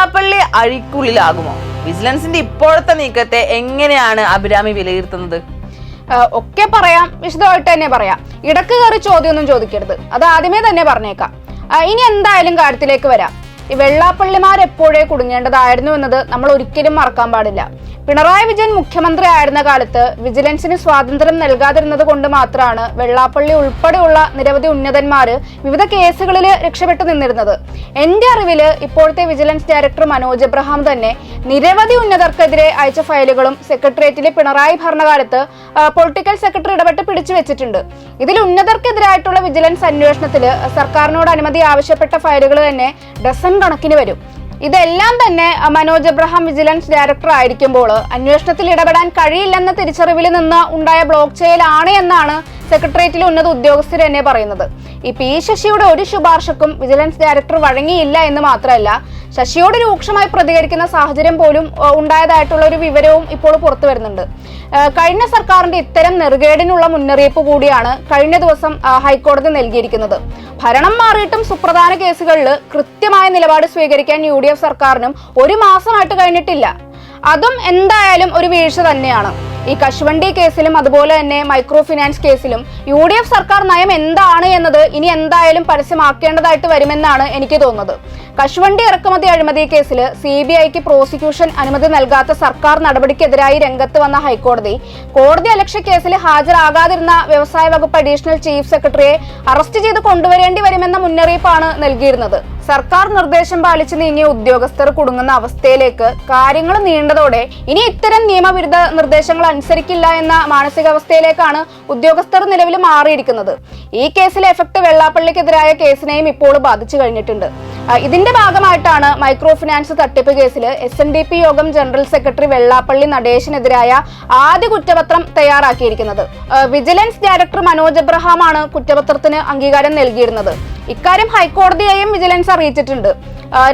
വെള്ളാപ്പള്ളി അഴിക്കുള്ളിലാകുമോ? വിജിലൻസിന്റെ ഇപ്പോഴത്തെ നീക്കത്തെ എങ്ങനെയാണ് അഭിരാമി വിലയിരുത്തുന്നത്? ഒക്കെ പറയാം, വിശദമായിട്ട് തന്നെ പറയാം. ഇടക്ക് കയറി ചോദ്യമൊന്നും ചോദിക്കരുത്, അത് ആദ്യമേ തന്നെ പറഞ്ഞേക്കാം. ഇനി എന്തായാലും കാര്യത്തിലേക്ക് വരാം. ഈ വെള്ളാപ്പള്ളിമാർ എപ്പോഴേ കുടുങ്ങേണ്ടതായിരുന്നു എന്നത് നമ്മൾ ഒരിക്കലും മറക്കാൻ പാടില്ല. പിണറായി വിജയൻ മുഖ്യമന്ത്രി ആയിരുന്ന കാലത്ത് വിജിലൻസിന് സ്വാതന്ത്ര്യം നൽകാതിരുന്നത് കൊണ്ട് മാത്രമാണ് വെള്ളാപ്പള്ളി ഉൾപ്പെടെയുള്ള നിരവധി ഉന്നതന്മാര് വിവിധ കേസുകളിൽ രക്ഷപ്പെട്ടു നിന്നിരുന്നത്. എന്റെ അറിവില് ഇപ്പോഴത്തെ വിജിലൻസ് ഡയറക്ടർ മനോജ് എബ്രഹാം തന്നെ നിരവധി ഉന്നതർക്കെതിരെ അയച്ച ഫയലുകളും സെക്രട്ടേറിയറ്റിലെ പിണറായി ഭരണകാലത്ത് പൊളിറ്റിക്കൽ സെക്രട്ടറി ഇടപെട്ട് പിടിച്ചു വെച്ചിട്ടുണ്ട്. ഇതിൽ ഉന്നതർക്കെതിരായിട്ടുള്ള വിജിലൻസ് അന്വേഷണത്തില് സർക്കാരിനോട് അനുമതി ആവശ്യപ്പെട്ട ഫയലുകൾ തന്നെ ഡസൻ കണക്കിന് വരും. ഇതെല്ലാം തന്നെ മനോജ് എബ്രഹാം വിജിലൻസ് ഡയറക്ടർ ആയിരിക്കുമ്പോൾ അന്വേഷണത്തിൽ ഇടപെടാൻ കഴിയില്ലെന്ന തിരിച്ചറിവിൽ നിന്ന് ഉണ്ടായ ബ്ലോക്ക് ചെയ്യലാണ് എന്നാണ് സെക്രട്ടേറിയറ്റിലെ ഉന്നത ഉദ്യോഗസ്ഥർ തന്നെ പറയുന്നത്. ഈ പി ശശിയുടെ ഒരു ശുപാർശക്കും വിജിലൻസ് ഡയറക്ടർ വഴങ്ങിയില്ല എന്ന് മാത്രമല്ല, ശശിയോട് രൂക്ഷമായി പ്രതികരിക്കുന്ന സാഹചര്യം പോലും ഉണ്ടായതായിട്ടുള്ള ഒരു വിവരവും ഇപ്പോൾ പുറത്തു വരുന്നുണ്ട്. കഴിഞ്ഞ സർക്കാരിന്റെ ഇത്തരം നെറുകേടിനുള്ള മുന്നറിയിപ്പ് കൂടിയാണ് കഴിഞ്ഞ ദിവസം ഹൈക്കോടതി നൽകിയിരിക്കുന്നത്. ഭരണം മാറിയിട്ടും സുപ്രധാന കേസുകളിൽ കൃത്യമായ നിലപാട് സ്വീകരിക്കാൻ UDF സർക്കാരിനും ഒരു മാസമായിട്ട് കഴിഞ്ഞിട്ടില്ല. അതും എന്തായാലും ഒരു വീഴ്ച തന്നെയാണ്. ഈ കശുവണ്ടി കേസിലും അതുപോലെ തന്നെ മൈക്രോ ഫിനാൻസ് കേസിലും UDF സർക്കാർ നയം എന്താണ് എന്നത് ഇനി എന്തായാലും പരസ്യമാക്കേണ്ടതായിട്ട് വരുമെന്നാണ് എനിക്ക് തോന്നുന്നത്. കശുവണ്ടി ഇറക്കുമതി അഴിമതി കേസിൽ CBIക്ക് പ്രോസിക്യൂഷൻ അനുമതി നൽകാത്ത സർക്കാർ നടപടിക്കെതിരായി രംഗത്ത് വന്ന ഹൈക്കോടതി കോടതി കേസിൽ ഹാജരാകാതിരുന്ന വ്യവസായ വകുപ്പ് അഡീഷണൽ ചീഫ് സെക്രട്ടറിയെ അറസ്റ്റ് ചെയ്ത് കൊണ്ടുവരേണ്ടി വരുമെന്ന മുന്നറിയിപ്പാണ് നൽകിയിരുന്നത്. സർക്കാർ നിർദ്ദേശം പാലിച്ച് നീങ്ങിയ ഉദ്യോഗസ്ഥർ കുടുങ്ങുന്ന അവസ്ഥയിലേക്ക് കാര്യങ്ങൾ നീണ്ടതോടെ ഇനി ഇത്തരം നിയമവിരുദ്ധ നിർദ്ദേശങ്ങൾ അനുസരിക്കില്ല എന്ന മാനസികാവസ്ഥയിലേക്കാണ് ഉദ്യോഗസ്ഥർ നിലവിൽ മാറിയിരിക്കുന്നത്. ഈ കേസിലെ എഫക്ട് വെള്ളാപ്പള്ളിക്കെതിരായ കേസിനെയും ഇപ്പോൾ ബാധിച്ചു കഴിഞ്ഞിട്ടുണ്ട്. ഇതിന്റെ ഭാഗമായിട്ടാണ് മൈക്രോ ഫിനാൻസ് തട്ടിപ്പ് കേസിൽ SNDP യോഗം ജനറൽ സെക്രട്ടറി വെള്ളാപ്പള്ളി നടേശനെതിരായ ആദ്യ കുറ്റപത്രം തയ്യാറാക്കിയിരിക്കുന്നത്. വിജിലൻസ് ഡയറക്ടർ മനോജ് എബ്രഹാം ആണ് കുറ്റപത്രത്തിന് അംഗീകാരം നൽകിയിരുന്നത്. ഇക്കാര്യം ഹൈക്കോടതിയെയും വിജിലൻസ് അറിയിച്ചിട്ടുണ്ട്.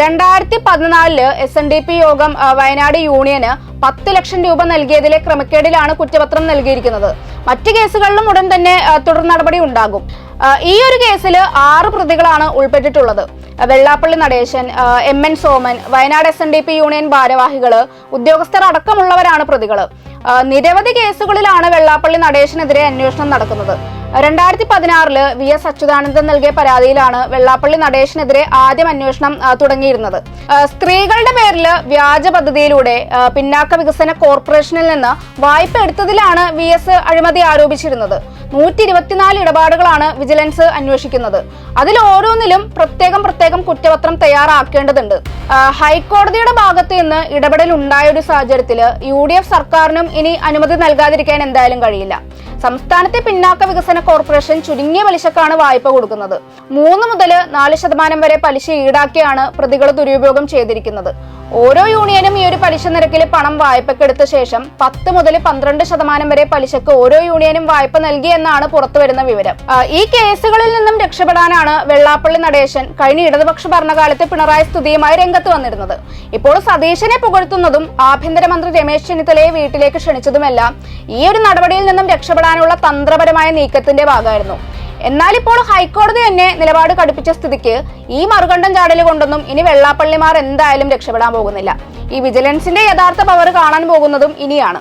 2014 SNDP യോഗം വയനാട് യൂണിയന് 10 ലക്ഷം രൂപ നൽകിയതിലെ ക്രമക്കേടിലാണ് കുറ്റപത്രം നൽകിയിരിക്കുന്നത്. മറ്റു കേസുകളിലും ഉടൻ തന്നെ തുടർ നടപടി ഉണ്ടാകും. ഈ ഒരു കേസിൽ 6 പ്രതികളാണ് ഉൾപ്പെട്ടിട്ടുള്ളത്. Vellappally Natesan, MN Soman, Wayanad SNDP union ഭാരവാഹികള്, ഉദ്യോഗസ്ഥർ അടക്കമുള്ളവരാണ് പ്രതികള്. നിരവധി കേസുകളിലാണ് വെള്ളാപ്പള്ളി നടേശനെതിരെ അന്വേഷണം നടക്കുന്നത്. 2016 VS അച്യുതാനന്ദൻ നൽകിയ പരാതിയിലാണ് വെള്ളാപ്പള്ളി നടേശനെതിരെ ആദ്യം അന്വേഷണം തുടങ്ങിയിരുന്നത്. സ്ത്രീകളുടെ പേരിൽ വ്യാജ പദ്ധതിയിലൂടെ പിന്നാക്ക വികസന കോർപ്പറേഷനിൽ നിന്ന് വായ്പ എടുത്തതിലാണ് VS അഴിമതി ആരോപിച്ചിരുന്നത്. 124 ഇടപാടുകളാണ് വിജിലൻസ് അന്വേഷിക്കുന്നത്. അതിൽ ഓരോന്നിലും പ്രത്യേകം കുറ്റപത്രം തയ്യാറാക്കേണ്ടതുണ്ട്. ഹൈക്കോടതിയുടെ ഭാഗത്ത് നിന്ന് ഇടപെടൽ ഉണ്ടായ ഒരു സാഹചര്യത്തിൽ UDF സർക്കാരിനും ഇനി അനുമതി നൽകാതിരിക്കാൻ എന്തായാലും കഴിയില്ല. സംസ്ഥാനത്തെ പിന്നാക്ക വികസന കോർപ്പറേഷൻ ചുരുങ്ങിയ പലിശക്കാണ് വായ്പ കൊടുക്കുന്നത്. 3 മുതൽ 4% വരെ പലിശ ഈടാക്കിയാണ് പ്രതികൾ ദുരുപയോഗം ചെയ്തിരിക്കുന്നത്. ഓരോ യൂണിയനും ഈ ഒരു പലിശ നിരക്കിൽ പണം വായ്പക്കെടുത്ത ശേഷം 10 മുതൽ 12% വരെ പലിശക്ക് ഓരോ യൂണിയനും വായ്പ നൽകി എന്നാണ് പുറത്തുവരുന്ന വിവരം. ഈ കേസുകളിൽ നിന്നും രക്ഷപ്പെടാനാണ് വെള്ളാപ്പള്ളി നടേശൻ കഴിഞ്ഞ ഇടതുപക്ഷ ഭരണകാലത്ത് പിണറായി സ്തുതിയുമായി രംഗത്ത് വന്നിരുന്നത്. ഇപ്പോൾ സതീശനെ പുകഴ്ത്തുന്നതും ആഭ്യന്തരമന്ത്രി രമേശ് ചെന്നിത്തലയെ വീട്ടിലേക്ക് ക്ഷണിച്ചതുമെല്ലാം ഈ ഒരു നടപടിയിൽ നിന്നും രക്ഷപ്പെടാനുള്ള തന്ത്രപരമായ നീക്കത്തിന്റെ ഭാഗമായിരുന്നു. എന്നാൽ ഇപ്പോൾ ഹൈക്കോടതി തന്നെ നിലപാട് കടുപ്പിച്ച സ്ഥിതിക്ക് ഈ മറുകണ്ഠം ചാടല് കൊണ്ടൊന്നും ഇനി വെള്ളാപ്പള്ളിമാർ എന്തായാലും രക്ഷപ്പെടാൻ പോകുന്നില്ല. ഈ വിജിലൻസിന്റെ യഥാർത്ഥ പവർ കാണാൻ പോകുന്നതും ഇനിയാണ്.